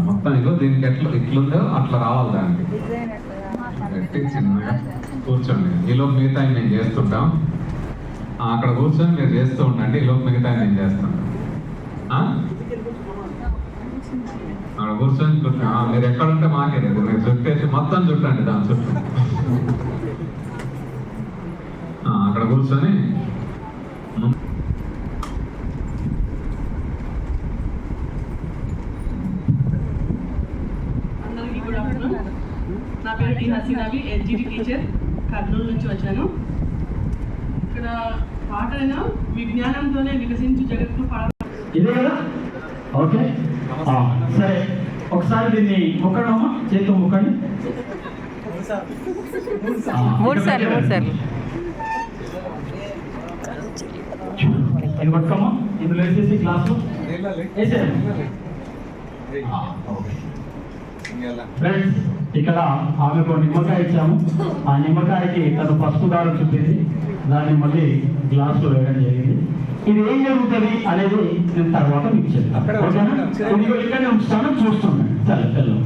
మొత్తం ఇగో దీనికి ఎట్లా ఇట్లుందో అట్లా రావాలి దానికి పెట్టి చిన్నగా కూర్చోండి. ఈలోపు మిగతా మేము చేస్తుంటాం. అక్కడ కూర్చొని మీరు చేస్తూ ఉండండి. ఈలోపు మిగతా నేను చేస్తాను. అక్కడ కూర్చొని మీరు ఎక్కడుంటే మాకే లేదు. మీరు చుట్టేసి మొత్తం చుట్టండి దాని చుట్టూ. అక్కడ కూర్చొని అందరికీ గుడ్ ఆఫ్టర్నూన్. నా పేరు టి హసీనావి, ఎల్జీడీ టీచర్, కర్నూలు నుంచి వచ్చాను. ఇక్కడ పాటైనా విజ్ఞానంతోనే వికసించు జగత్తు పాట ఇదే కదా. ఓకే సరే, ఒకసారి దీన్ని మొక్కడమ్మా, చేతితో మొక్కండి. మూడు సార్లు ఇది పట్టుకోమ్మా, ఇందులో వేసేసి గ్లాసు వేసేయండి. ఫ్రెండ్స్, ఇక్కడ ఆమెకు నిమ్మకాయ ఇచ్చాము. ఆ నిమ్మకాయకి తను పసుపు దారం చుట్టేసి దాన్ని మళ్ళీ గ్లాసులో వేయడం జరిగింది. ఇది ఏం జరుగుతుంది అనేది నేను తర్వాత మీకు చెప్తాను. ఓకేనా? ఇక్కడనే ఉంచుతాను, చూస్తున్నాను. సరే, పిల్లలు